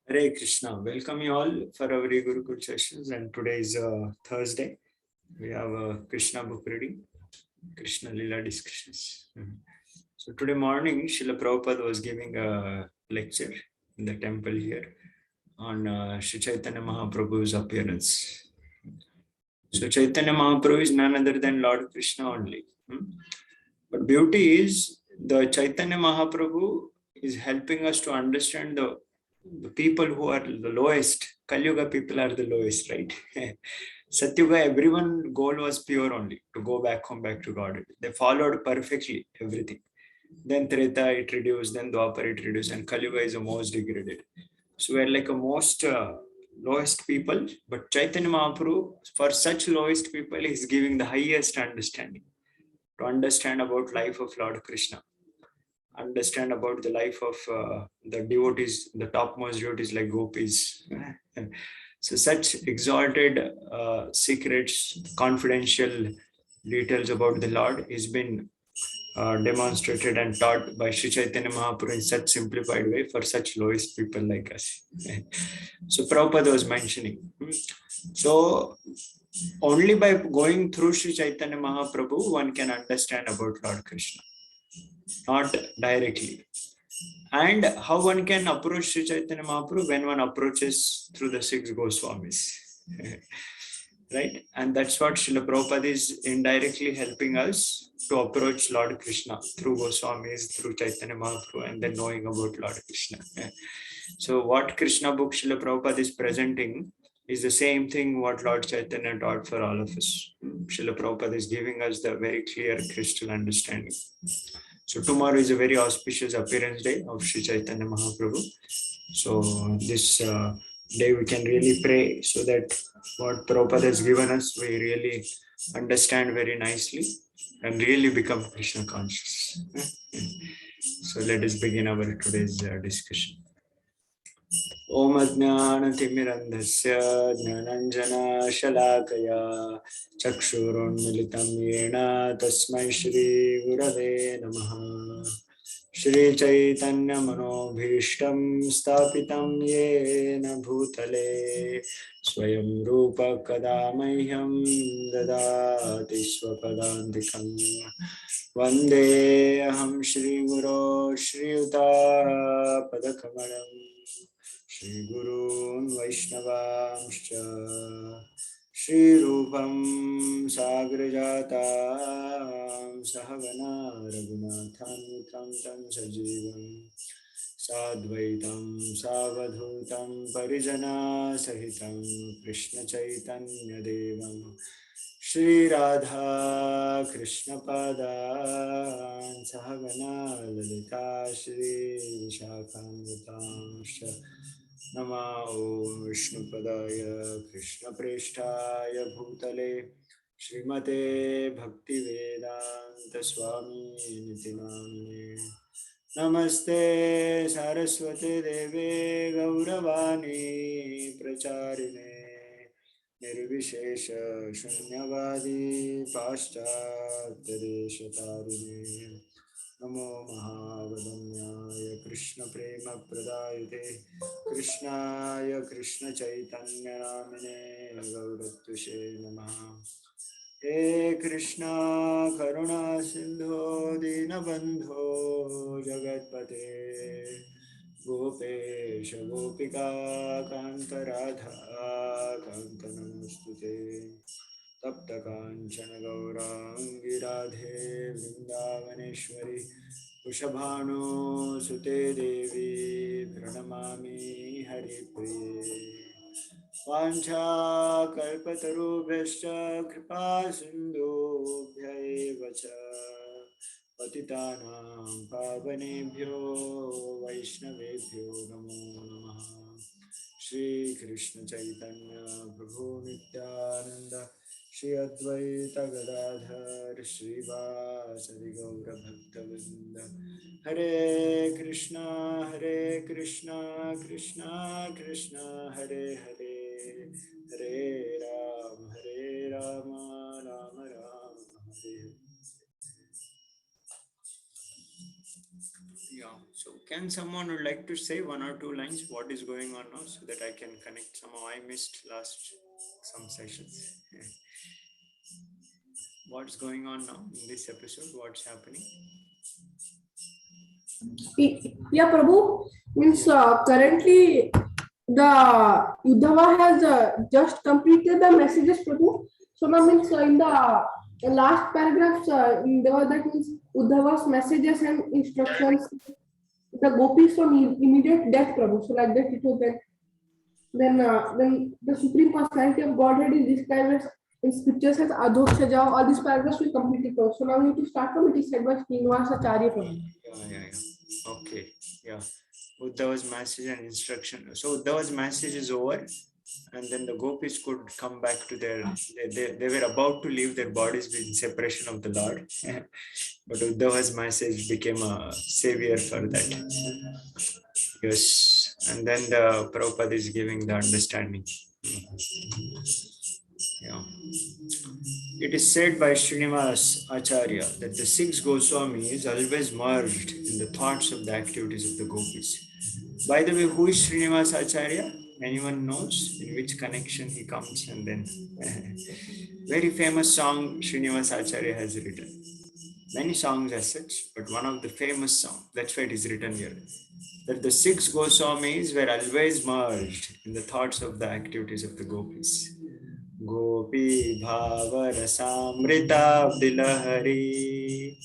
Hare Krishna. Welcome you all for our e-Gurukula sessions, and today is Thursday. We have a Krishna book reading, Krishna Lila discussions. So today morning, Srila Prabhupada was giving a lecture in the temple here on Sri Chaitanya Mahaprabhu's appearance. So Chaitanya Mahaprabhu is none other than Lord Krishna only. But beauty is the Chaitanya Mahaprabhu is helping us to understand the people who are the lowest. Kali Yuga people are the lowest, right? Satyuga, everyone goal was pure only to go back home, back to God. They followed perfectly everything. Then Treta it reduced, then Dwapar it reduced, and Kali Yuga is the most degraded. So we're like a most lowest people, but Chaitanya Mahaprabhu, for such lowest people, is giving the highest understanding to understand about life of Lord Krishna, understand about the life of the devotees, the topmost devotees like Gopis. So such exalted secrets, confidential details about the Lord is been demonstrated and taught by Sri Chaitanya Mahaprabhu in such simplified way for such lowest people like us. So Prabhupada was mentioning. So only by going through Sri Chaitanya Mahaprabhu, one can understand about Lord Krishna, not directly. And how one can approach Sri Chaitanya Mahaprabhu when one approaches through the six Goswamis. Right? And that's what Srila Prabhupada is indirectly helping us to approach Lord Krishna through Goswamis, through Chaitanya Mahaprabhu, and then knowing about Lord Krishna. So what Krishna book Srila Prabhupada is presenting is the same thing what Lord Chaitanya taught for all of us. Srila Prabhupada is giving us the very clear crystal understanding. So tomorrow is a very auspicious appearance day of Sri Chaitanya Mahaprabhu. So this day we can really pray so that what Prabhupada has given us, we really understand very nicely and really become Krishna conscious. So let us begin our today's discussion. Om Ajnanatimirandhasya Jnananjana Shalakaya Chakshurunmilitam Yena Tasmai Shri Gurave Namaha. Shri Chaitanya Manobhishtam Stapitam Yena Bhutale Swayam Rupa Kadamahyam Dadati Swapadantikam Vande Aham Shri Guru Shri Uta Padakamalam Shri Gurun Vaishnavamscha Shri Rupam Sagrajatam Sahagana Raghunathan Tam Sajivam Sadvaitam Savadhutam Parijana Sahitam Krishna Chaitanya Devam Shri Radha Krishna Padan Sahagana Lalita Shri Vishakhamritam Nama Om Vishnu Padaya Krishna Preshtaya Bhutale Srimate Bhakti Vedanta Swami Niti Namne Namaste Saraswate Deve Gauravani Pracharine Nirvishesha Shunyavadi Paschatyadeshatarine Namo Mahavadanyaya Krishna Prema Pradayate Krishnaya Krishna Chaitanya Namine Gauratushe Namaha. He Krishna Karuna Sindho Dinabandho Jagatpate Gopesha Gopika Kanta Radha Kanta Namostute Tapta Kanchana Gaurangi Radhe Vrindavaneshwari Vrishabhanu Sute Devi Pranamami Hari Priye Vancha kalpatarubhyascha kripa sindhubhya eva cha patitanam pavanebhyo vaishnavebhyo namo namaha. Shri Krishna Chaitanya Prabhu Nityananda Shri Advaita Gadadhar Shri Vasari Gaura Bhaktavinda Hare Krishna Krishna Krishna Hare Hare Hare Rama Rama Hare. Yeah. So can someone would like to say one or two lines what is going on now so that I can connect? Somehow I missed last some sessions. What's going on now in this episode? What's happening? Yeah, Prabhu. Means currently the Uddhava has just completed the messages, Prabhu. So now means in the last paragraphs, there was that means Uddhava's messages and instructions. The Gopis from immediate death, Prabhu. So like that it was then. Then the Supreme Personality of Godhead is described as in scriptures as Adhokshaja. All these paragraphs will complete it. So now we need to start from it is said by Srinivasa Acharya, Prabhu. Yeah. Okay. Yeah. Uddhava's message and instruction. So Uddhava's message is over, and then the Gopis could come back to they were about to leave their bodies in separation of the Lord. But Uddhava's message became a savior for that. Yes. And then the Prabhupada is giving the understanding. Yeah. It is said by Srinivas Acharya that the six Goswamis always merged in the thoughts of the activities of the Gopis. By the way, who is Srinivas Acharya? Anyone knows in which connection he comes? And then very famous song Srinivas Acharya has written. Many songs as such, but one of the famous songs, that's why it is written here, that the six Goswamis were always merged in the thoughts of the activities of the Gopis. Gopi Bhava Rasamrita Dilahari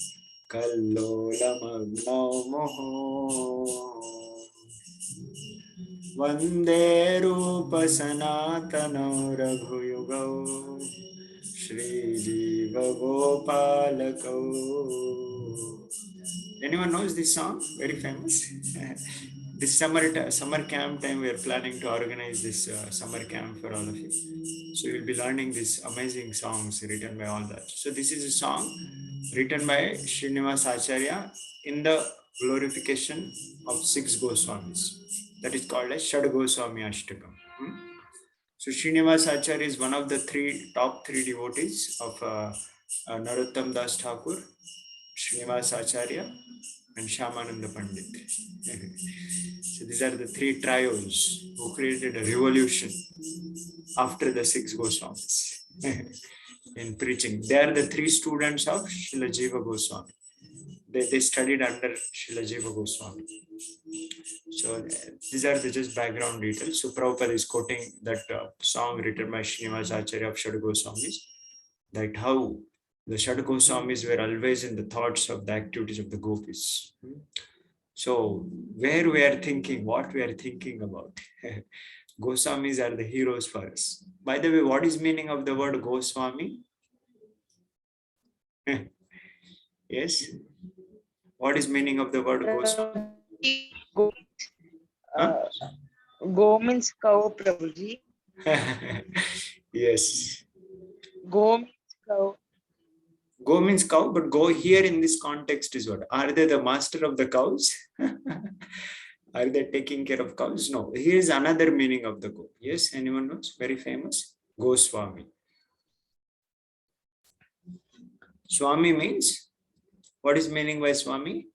Kallola Magno Moho Vande Rupa Sanatana Raghuyugau Shri Jiva Gopalakau. Anyone knows this song? Very famous. This summer camp time, we are planning to organize this summer camp for all of you. So you'll be learning these amazing songs written by all that. So this is a song written by Srinivas Acharya in the glorification of six Goswamis. That is called as Shad Goswami Ashtakam. So Srinivas Acharya is one of the top three devotees of Narottam Das Thakur, Srinivas Acharya, and Shyamananda Pandit. So these are the three trios who created a revolution after the six Goswamis in preaching. They are the three students of Srila Jiva Goswami. They studied under Srila Jiva Goswami. So these are the just background details. So Prabhupada is quoting that song written by Srinivas Acharya of Shad Goswamis, that how the Shad Goswamis were always in the thoughts of the activities of the Gopis. So where we are thinking, what we are thinking about. Goswamis are the heroes for us. By the way, what is meaning of the word Goswami? Yes. What is meaning of the word Goswami? Go means cow, Prabhuji. Yes. Go means cow. Go means cow, but go here in this context is what? Are they the master of the cows? Are they taking care of cows? No. Here is another meaning of the go. Yes, anyone knows? Very famous. Goswami. Swami means, what is meaning by Swami?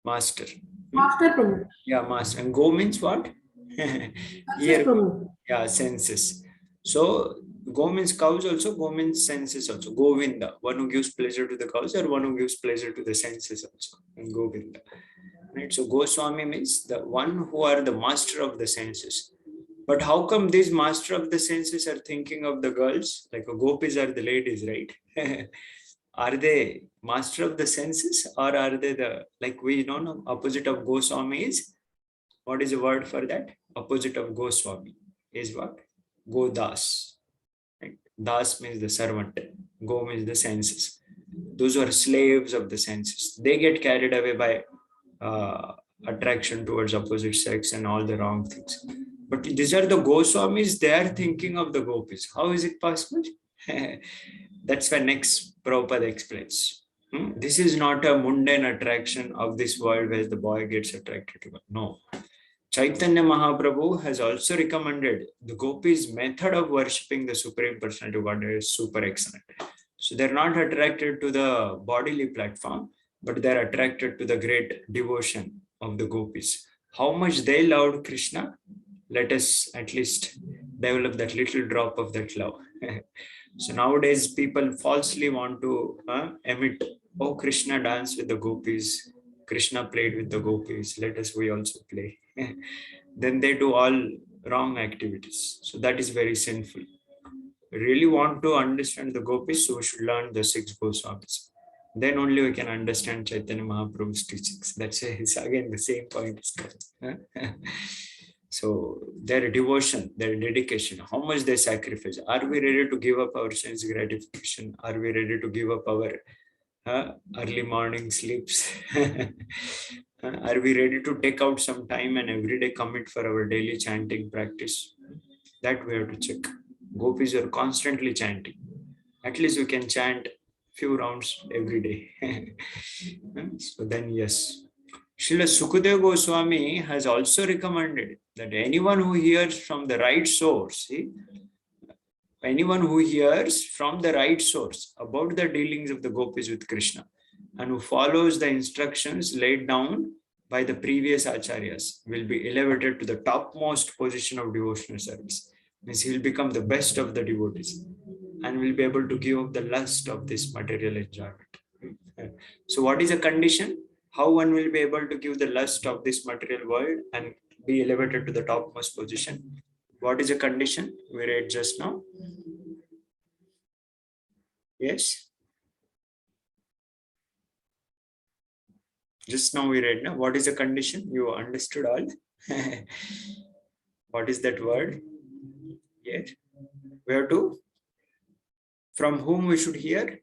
Master. Master, Prabhu. Yeah, master. And go means what? Here, Prabhu. yeah, senses. So go means cows also, go means senses also. Govinda, one who gives pleasure to the cows, or one who gives pleasure to the senses also. And Govinda. Right? So Goswami means the one who are the master of the senses. But how come these master of the senses are thinking of the girls? Like Gopis are the ladies, right? Are they master of the senses, or are they the, like we know, opposite of Goswami is, what is the word for that? Opposite of Goswami is what? Godas. Right? Das means the servant. Go means the senses. Those who are slaves of the senses. They get carried away by attraction towards opposite sex and all the wrong things. But these are the Goswamis, they are thinking of the Gopis. How is it possible? That's why next Prabhupada explains. This is not a mundane attraction of this world where the boy gets attracted to God. No. Chaitanya Mahaprabhu has also recommended the Gopis' method of worshipping the Supreme Personality of Godhead is super excellent. So they're not attracted to the bodily platform. but they're attracted to the great devotion of the gopis. How much they loved Krishna, let us at least develop that little drop of that love. So nowadays people falsely want to emit, oh, Krishna danced with the gopis, Krishna played with the gopis, let us we also play. Then they do all wrong activities. So that is very sinful. Really want to understand the gopis, so we should learn the 6 Goswamis. Then only we can understand Chaitanya Mahaprabhu's teachings. That's again the same point is coming. So their devotion, their dedication, how much they sacrifice. Are we ready to give up our sense gratification? Are we ready to give up our early morning sleeps? Are we ready to take out some time and every day commit for our daily chanting practice? That we have to check. Gopis are constantly chanting. At least we can chant few rounds every day. So then, yes. Srila Sukadeva Goswami has also recommended that anyone who hears from the right source, anyone who hears from the right source about the dealings of the Gopis with Krishna and who follows the instructions laid down by the previous acharyas will be elevated to the topmost position of devotional service. Means he will become the best of the devotees and will be able to give up the lust of this material enjoyment. So what is a condition? How one will be able to give the lust of this material world and be elevated to the topmost position? What is a condition? We read just now. Yes. Just now we read. Now, what is a condition? You understood all. What is that word? Yes. Where to? From whom we should hear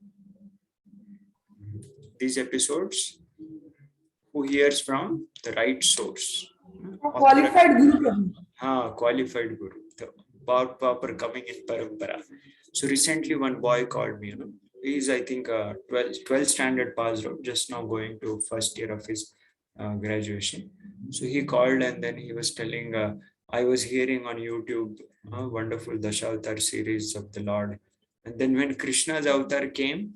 these episodes? Who hears from the right source? Qualified Guru. Qualified Guru. The proper coming in parampara. So recently one boy called me, he's I think 12th standard passed out, just now going to first year of his graduation. So he called and then he was telling, I was hearing on YouTube wonderful Dashavatar series of the Lord. And then when Krishna's avatar came,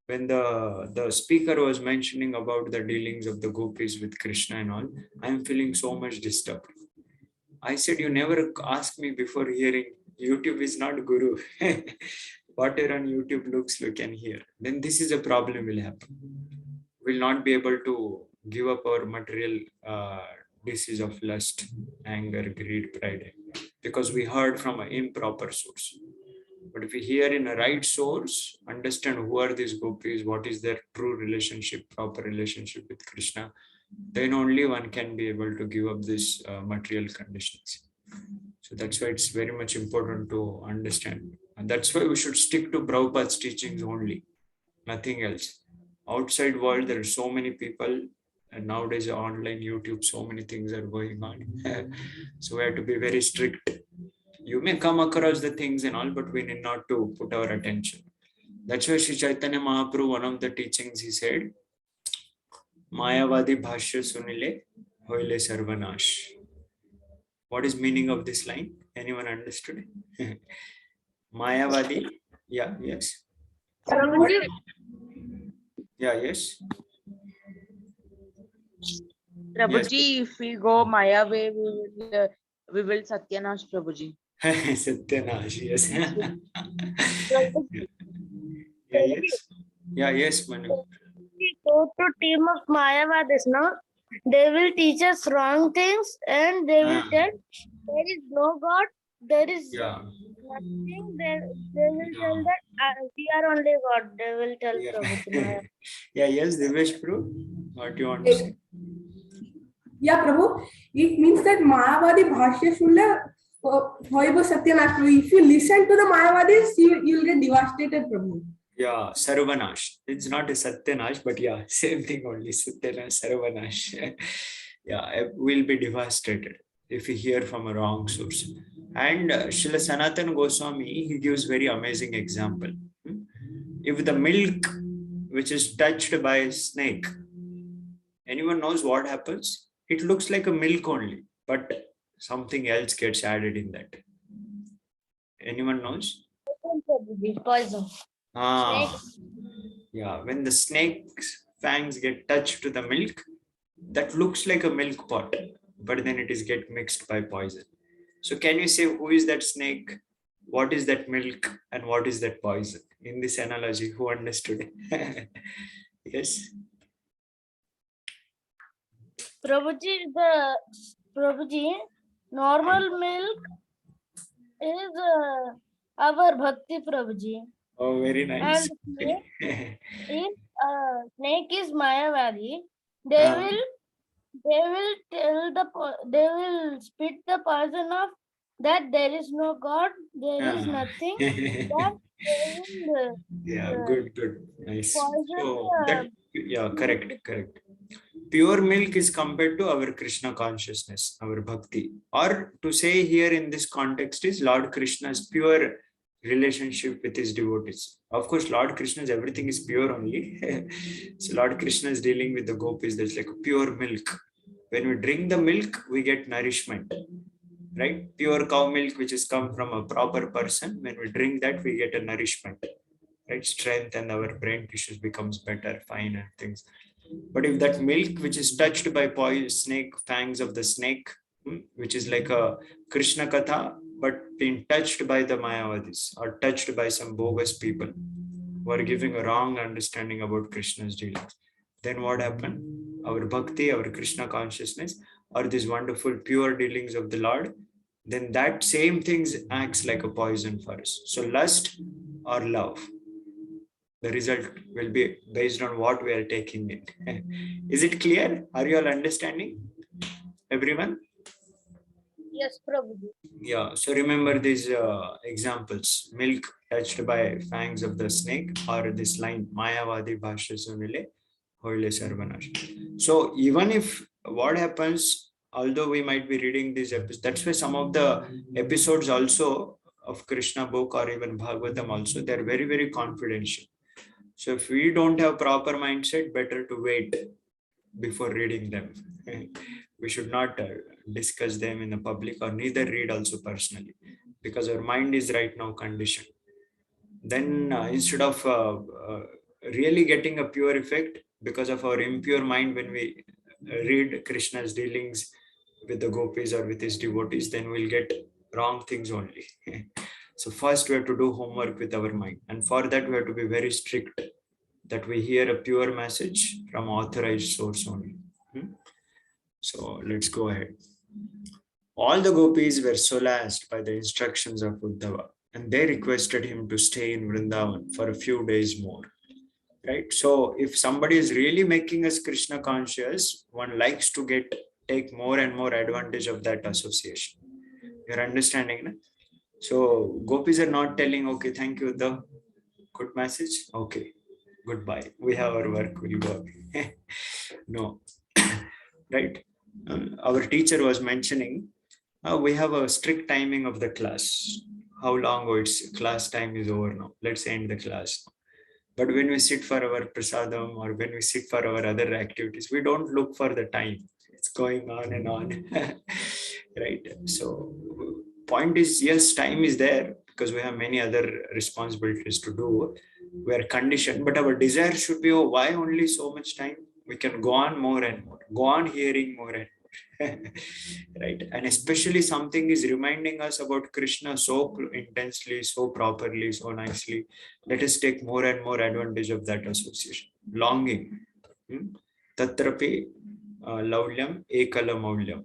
when the speaker was mentioning about the dealings of the gopis with Krishna and all, I'm feeling so much disturbed. I said, you never asked me before hearing. YouTube is not guru. Whatever on YouTube looks, you can hear. Then this is a problem will happen. We'll not be able to give up our material disease of lust, anger, greed, pride, because we heard from an improper source. But if we hear in a right source, understand who are these gopis, what is their true relationship, proper relationship with Krishna, then only one can be able to give up these material conditions. So that's why it's very much important to understand. And that's why we should stick to Prabhupada's teachings only, nothing else. Outside world, there are so many people, and nowadays online YouTube, so many things are going on. So we have to be very strict. You may come across the things and all, but we need not to put our attention. That's why Sri Chaitanya Mahaprabhu, one of the teachings, he said, Mayavadi Bhashya Sunile Hoile Sarvanash. What is meaning of this line? Anyone understood? Mayavadi. Yeah, yes. Yeah, yes. Prabhuji, if we go Maya way, we will Satyanash, Prabhuji. Satyanash, yes. Yeah, yes. Yeah, yes, Manu. We go to team of Mayavadis, no? They will teach us wrong things and they will tell there is no God, there is nothing. They will tell that we are only God. They will tell Prabhu. Yeah, yes, Divesh Prabhu. What do you want to say? Yeah, Prabhu. It means that Mayavadi Bhashya Shunle Hoiba Satyanash. If you listen to the Mayavadis, you will get devastated, Prabhu. Yeah, Sarvanash. It's not a Satyanash, but yeah, same thing only. Satyanash, Sarvanash. Yeah, we'll be devastated if we hear from a wrong source. And Srila Sanatana Goswami, he gives very amazing example. If the milk which is touched by a snake, anyone knows what happens? It looks like a milk only, but something else gets added in that. Anyone knows? Poison. Yeah, when the snake fangs get touched to the milk, that looks like a milk pot, but then it is get mixed by poison. So can you say who is that snake? What is that milk? And what is that poison? In this analogy, who understood? Yes. Prabhuji, normal milk is our bhakti, Prabhuji. Oh, very nice. And if snake is Mayavadi, they will spit the poison of that there is no God, there is nothing. That they will, Yeah, good, nice. poison, So yeah, correct. Pure milk is compared to our Krishna consciousness, our bhakti. Or to say here in this context is Lord Krishna's pure relationship with his devotees. Of course, Lord Krishna's everything is pure only. So Lord Krishna is dealing with the Gopis. That's like pure milk. When we drink the milk, we get nourishment. Right? Pure cow milk, which is come from a proper person. When we drink that, we get a nourishment. Right? Strength, and our brain tissues becomes better, fine, and things. But if that milk, which is touched by snake, fangs of the snake, which is like a Krishna Katha, but being touched by the Mayavadis or touched by some bogus people who are giving a wrong understanding about Krishna's dealings, then what happened? Our bhakti, our Krishna consciousness, or these wonderful pure dealings of the Lord, then that same things acts like a poison for us. So lust or love, the result will be based on what we are taking in. Is it clear? Are you all understanding? Everyone? yes, Prabhuji. Yeah, so remember these examples. Milk touched by fangs of the snake, or this line, Mayavadi Bhashya Sunile, Hoile Sarvanash. So even if what happens, although we might be reading these episodes, that's why some of the episodes also of Krishna book or even Bhagavatam also, they're very, very confidential. So if we don't have proper mindset, better to wait before reading them. We should not discuss them in the public, or neither read also personally, because our mind is right now conditioned. Then instead of really getting a pure effect because of our impure mind, when we read Krishna's dealings with the Gopis or with his devotees, then we'll get wrong things only. So first we have to do homework with our mind, and for that we have to be very strict that we hear a pure message from authorized source only. So let's go ahead. All the Gopis were solaced by the instructions of Uddhava, and they requested him to stay in Vrindavan for a few days more. Right? So if somebody is really making us Krishna conscious, one likes to take more and more advantage of that association. You're understanding? No? So Gopis are not telling, okay, thank you, the good message. Okay, goodbye. We have our work, we'll go. No. Right? Our teacher was mentioning, we have a strict timing of the class. How long? Oh, it's class time is over now. Let's end the class. But when we sit for our prasadam or when we sit for our other activities, we don't look for the time. It's going on and on. Right? So point is, yes, time is there because we have many other responsibilities to do. We are conditioned, but our desire should be, oh, why only so much time? We can go on more and more, go on hearing more and more. Right? And especially something is reminding us about Krishna so intensely, so properly, so nicely. Let us take more and more advantage of that association. Longing. Tatrapi laulyam ekala maulyam.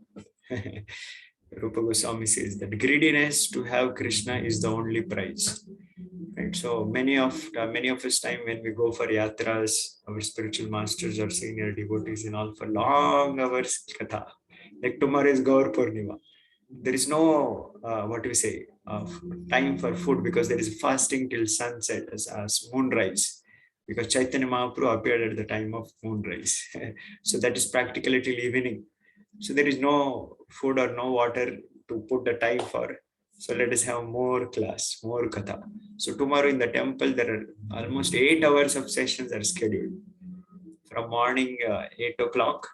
Rupa Goswami says that greediness to have Krishna is the only prize. Right? So many of us time when we go for yatras, our spiritual masters or senior devotees and all for long hours katha. Like tomorrow is Gaur Purnima. There is no time for food because there is fasting till sunset as moonrise. Because Chaitanya Mahaprabhu appeared at the time of moonrise. So that is practically till evening. So there is no food or no water to put the time for. So let us have more class, more katha. So tomorrow in the temple, there are almost 8 hours of sessions are scheduled. From morning 8 o'clock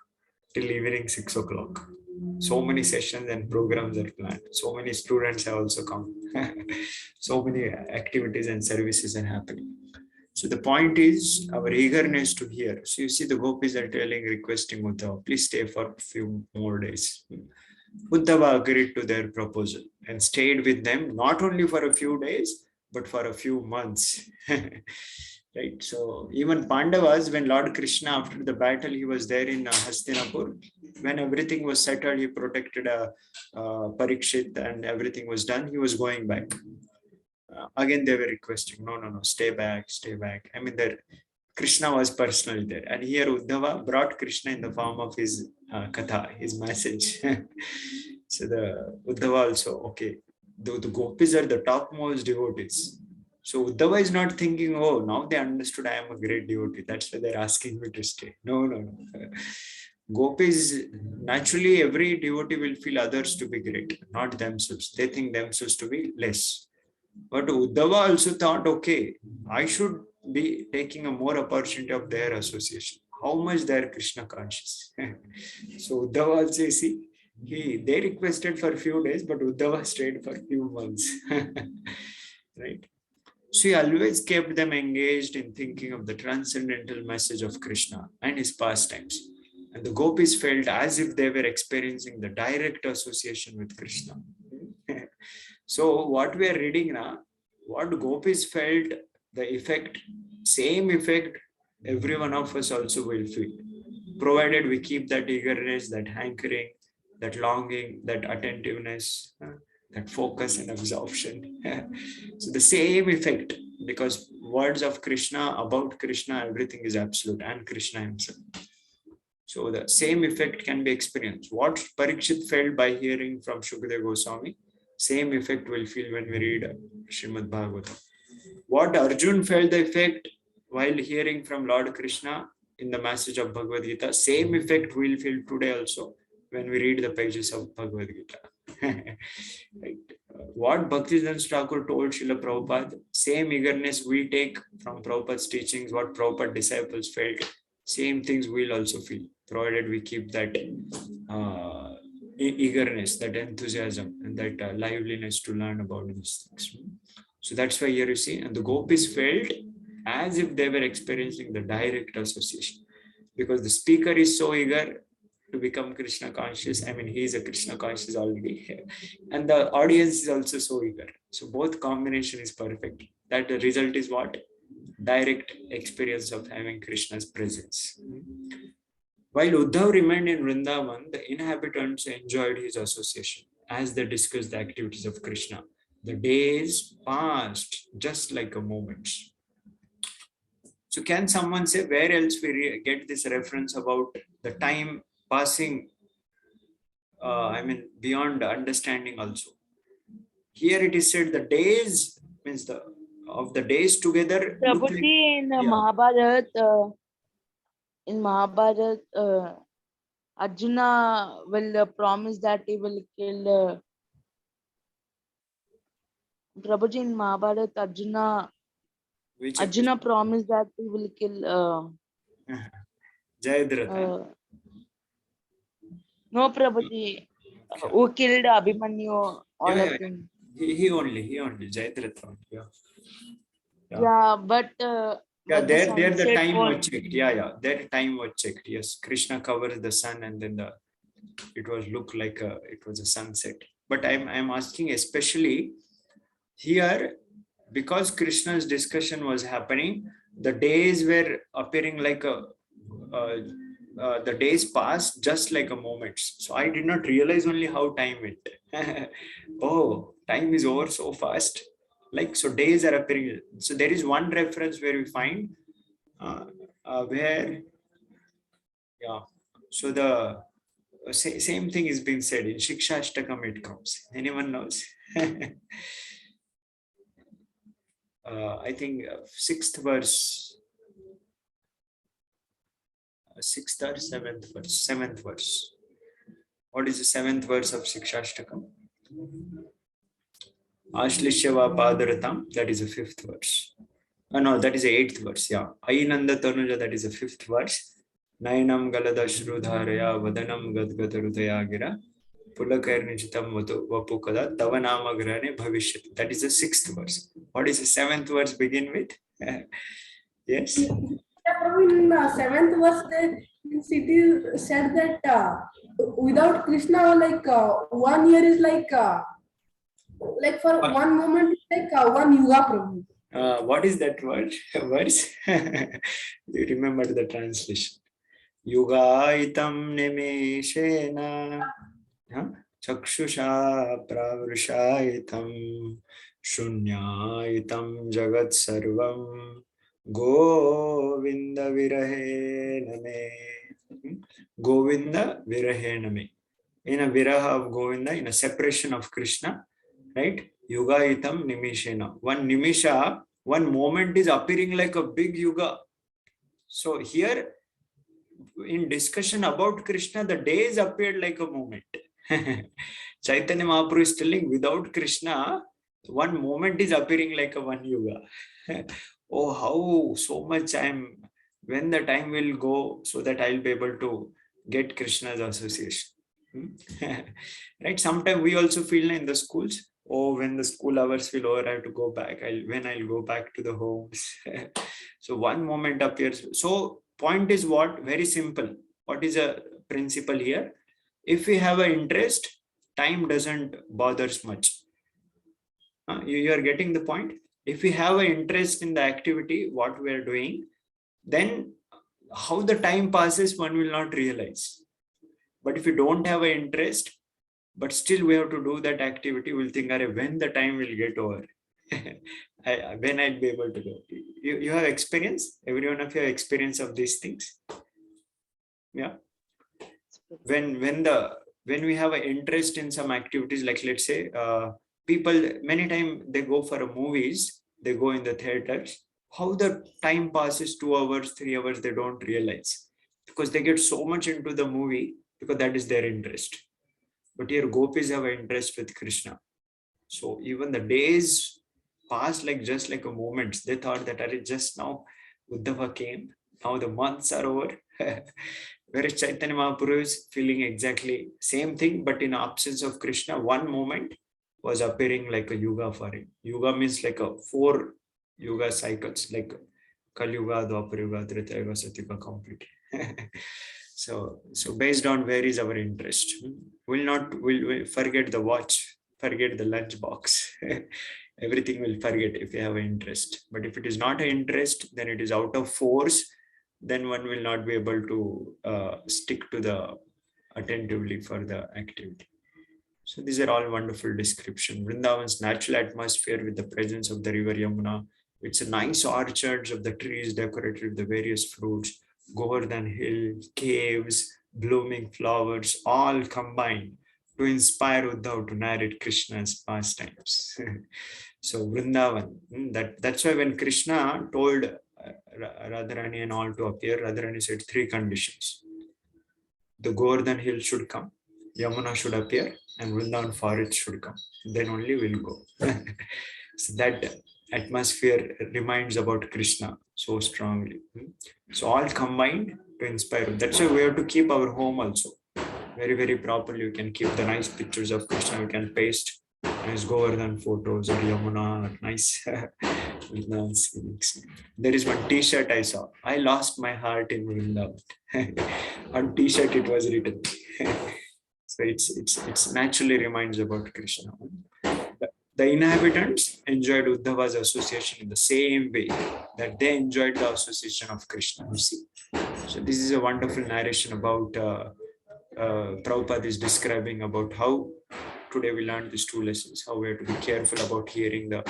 till evening 6 o'clock. So many sessions and programs are planned. So many students have also come. So many activities and services are happening. So the point is our eagerness to hear. So you see the Gopis are requesting Uddhava, please stay for a few more days. Uddhava agreed to their proposal and stayed with them not only for a few days, but for a few months. Right. So even Pandavas, when Lord Krishna, after the battle, he was there in Hastinapur. When everything was settled, he protected Parikshit and everything was done. He was going back. Again, they were requesting, no, stay back. I mean, Krishna was personally there. And here Uddhava brought Krishna in the form of his katha, his message. So the Uddhava also, okay, the Gopis are the topmost devotees. So Uddhava is not thinking, oh, now they understood I am a great devotee. That's why they're asking me to stay. No. Gopis, naturally, every devotee will feel others to be great, not themselves. They think themselves to be less. But Uddhava also thought, okay, I should be taking a more opportunity of their association. How much they are Krishna conscious. So Uddhava also, see, they requested for a few days, but Uddhava stayed for a few months. Right? So he always kept them engaged in thinking of the transcendental message of Krishna and his pastimes. And the Gopis felt as if they were experiencing the direct association with Krishna. So what we are reading now, what Gopis felt, the effect, same effect, every one of us also will feel. Provided we keep that eagerness, that hankering, that longing, that attentiveness, that focus and absorption. So the same effect, because words of Krishna, about Krishna, everything is absolute, and Krishna himself. So the same effect can be experienced. What Parikshit felt by hearing from Shukadeva Goswami, same effect we'll feel when we read Srimad Bhagavatam. What Arjun felt the effect while hearing from Lord Krishna in the message of Bhagavad Gita, same effect we'll feel today also when we read the pages of Bhagavad Gita. Right. What Bhaktivedanta Thakur told Srila Prabhupada, same eagerness we take from Prabhupada's teachings, what Prabhupada disciples felt, same things we'll also feel, provided we keep that eagerness, that enthusiasm, and that liveliness to learn about these things. So that's why here you see, and the Gopis felt as if they were experiencing the direct association, because the speaker is so eager to become Krishna conscious. I mean, he is a Krishna conscious already, and the audience is also so eager. So both combination is perfect. That the result is what? Direct experience of having Krishna's presence. While Uddhav remained in Vrindavan, the inhabitants enjoyed his association as they discussed the activities of Krishna. The days passed just like a moment. So can someone say where else we get this reference about the time passing, beyond understanding also? Here it is said the days, means of the days together. Prabhuji, in Mahabharat, Arjuna will promise that he will kill. Prabhuji, in Mahabharat, Arjuna promised that he will kill. Jayadratha. No, Prabhuji, who killed Abhimanyu, all of them. He only, Jayadratha. Yeah, but there the time was checked. Their time was checked. Yes, Krishna covers the sun, and then it was look like it was a sunset. But I'm asking especially here, because Krishna's discussion was happening, the days were appearing like the days passed just like a moment. So I did not realize only how time went. Oh, time is over so fast. Like, so days are appearing. So there is one reference where we find so the same thing is being said in Shiksha Ashtakam. It comes. Anyone knows? I think sixth or seventh verse. What is the seventh verse of Shikshashtakam? Ashlishyava Padaratam, that is the fifth verse. No, that is the eighth verse. Yeah. Ainanda Tanuja, that is the fifth verse. Nainam Galada Shrudharaya Vadanam Gadgata Rudayagira Pulakarnichitam Vapukada Tavanama Grane Bhavishyat. That is the sixth verse. What is the seventh verse begin with? Yes. Yeah, Prabhu, in seventh verse, it is said that without Krishna, like 1 year is like for What, one moment, it's like one yuga, Prabhu. what is that word? Verse? You remember the translation? Yugaitam nimeshena chakshusha pravrushaitam shunyaitam jagat sarvam govinda virahe name. Govinda virahe name. In a viraha of Govinda, in a separation of Krishna, right? Yugaitam nimishena. One nimisha, one moment is appearing like a big yuga. So here, in discussion about Krishna, the days appeared like a moment. Chaitanya Mahaprabhu is telling, without Krishna, one moment is appearing like a one yuga. Oh, how so much when the time will go so that I'll be able to get Krishna's association. Right? Sometimes we also feel in the schools, oh, when the school hours will over, I have to go back. I'll go back to the homes. So one moment appears. So point is what? Very simple. What is a principle here? If we have an interest, time doesn't bother much. You are getting the point? If we have an interest in the activity, what we are doing, then how the time passes, one will not realize. But if you don't have an interest, but still we have to do that activity, we'll think, when the time will get over. When I'll be able to go. You have experience? Every one of you have experience of these things? Yeah. When we have an interest in some activities, like let's say people, many times they go for movies, they go in the theaters, how the time passes, 2 hours, 3 hours, they don't realize, because they get so much into the movie, because that is their interest. But here Gopis have an interest with Krishna. So even the days passed like just like a moment. They thought that just now Uddhava came, now the months are over. Whereas Chaitanya Mahaprabhu is feeling exactly same thing, but in absence of Krishna, one moment was appearing like a yuga for him. Yuga means like a 4 yuga cycles, like Kali Yuga, Dwapar Yuga, Treta Yuga, Satyuga complete. So based on where is our interest, we'll forget the watch, forget the lunch box. Everything will forget if you have an interest. But if it is not an interest, then it is out of force, then one will not be able to stick to the attentively for the activity. So these are all wonderful description. Vrindavan's natural atmosphere with the presence of the river Yamuna, it's a nice orchards of the trees decorated with the various fruits, Govardhan Hill, caves, blooming flowers, all combined to inspire Uddhav to narrate Krishna's pastimes. So Vrindavan, that's why when Krishna told Radharani and all to appear, Radharani said 3 conditions. The Govardhan Hill should come, Yamuna should appear, and Vrindavan forest should come. Then only we'll go. So that atmosphere reminds about Krishna so strongly. So all combined to inspire. That's why we have to keep our home also very, very properly. You can keep the nice pictures of Krishna. You can paste nice Govardhan photos or Yamuna, nice. There is one T-shirt I saw. I lost my heart in Vrindavan. On T-shirt it was written. So it's naturally reminds about Krishna. The inhabitants enjoyed Uddhava's association in the same way that they enjoyed the association of Krishna. You see. So this is a wonderful narration about Prabhupada is describing about how today we learned these 2 lessons, how we have to be careful about hearing the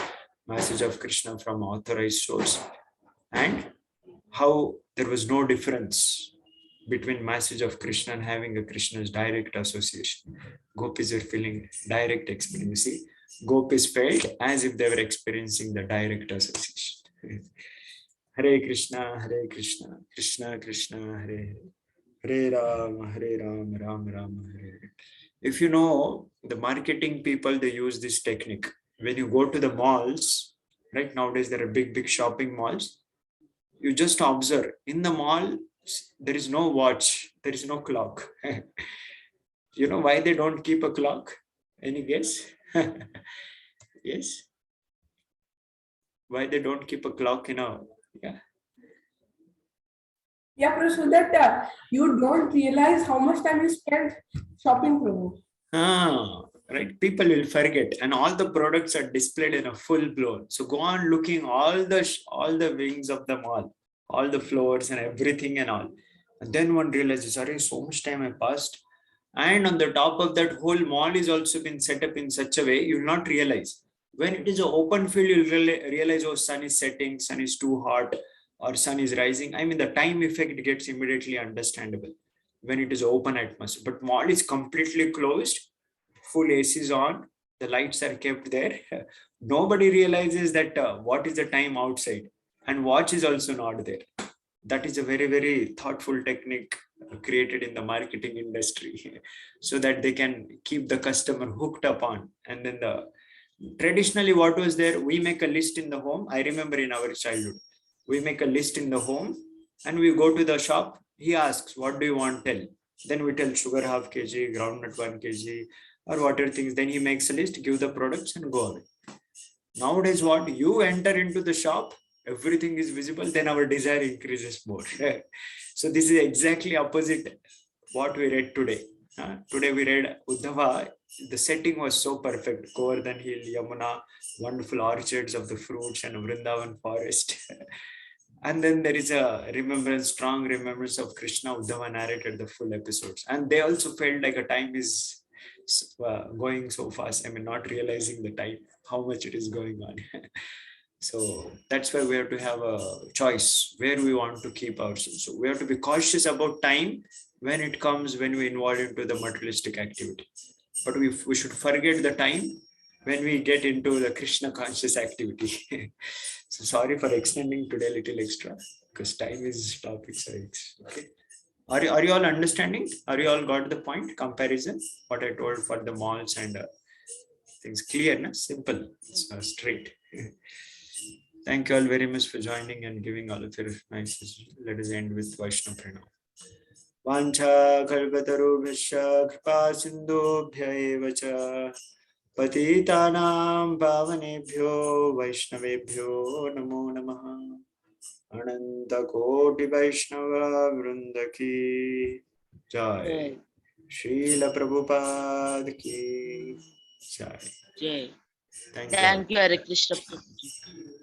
message of Krishna from authorized source, and how there was no difference between message of Krishna and having a Krishna's direct association. Gopis are feeling direct experience. You see, Gopis felt as if they were experiencing the direct association. Hare Krishna, Krishna Krishna, Hare Hare, Hare Ram, Ram Ram, Hare Hare. If you know, the marketing people, they use this technique. When you go to the malls, right, nowadays there are big shopping malls. You just observe, in the mall, there is no watch, there is no clock. You know why they don't keep a clock? Any guess? Yes. Why they don't keep a clock in a, yeah. Yeah, Prabhu, so that you don't realize how much time you spend shopping, Prabhu. Right, people will forget, and all the products are displayed in a full blown. So go on looking all the wings of the mall, all the floors and everything and all, and then one realizes, sorry, so much time I passed. And on the top of that, whole mall is also been set up in such a way you'll not realize. When it is an open field, you'll realize, oh, sun is setting, sun is too hot, or sun is rising. I mean, the time effect gets immediately understandable when it is open atmosphere. But mall is completely closed, full AC is on, the lights are kept there. Nobody realizes that what is the time outside, and watch is also not there. That is a very, very thoughtful technique created in the marketing industry so that they can keep the customer hooked up on. And then traditionally what was there, we make a list in the home. I remember in our childhood, we make a list in the home and we go to the shop. He asks, what do you want? Tell. Then we tell sugar half kg, groundnut 1 kg, or whatever things. Then he makes a list, give the products and go away. Nowadays, what you enter into the shop, everything is visible, then our desire increases more. So this is exactly opposite what we read today. Today we read Uddhava. The setting was so perfect. Govardhan Hill, Yamuna, wonderful orchards of the fruits and Vrindavan forest. And then there is a remembrance, strong remembrance of Krishna. Uddhava narrated the full episodes. And they also felt like a time is going so fast. I mean, not realizing the time, how much it is going on. So that's why we have to have a choice where we want to keep ourselves. So we have to be cautious about time when it comes, when we involve into the materialistic activity. But we should forget the time when we get into the Krishna conscious activity. So sorry for extending today a little extra because time is topic size. Okay. Are you all understanding? Are you all got the point? Comparison, what I told for the malls and things clear, na? Simple, straight. Thank you all very much for joining and giving all of your nice. Let us end with Vaishnava Pranam. Vancha kalpatarubhishya kripa sindhubhya eva cha patitanam pavanebhyo vaishnavebhyo namo namaha. Ananta Koti Vaishnava Vrinda ki Jai. Srila Prabhupada ki Jai. Jai. Thank you. Thank you, Hare Krishna Prabhuji.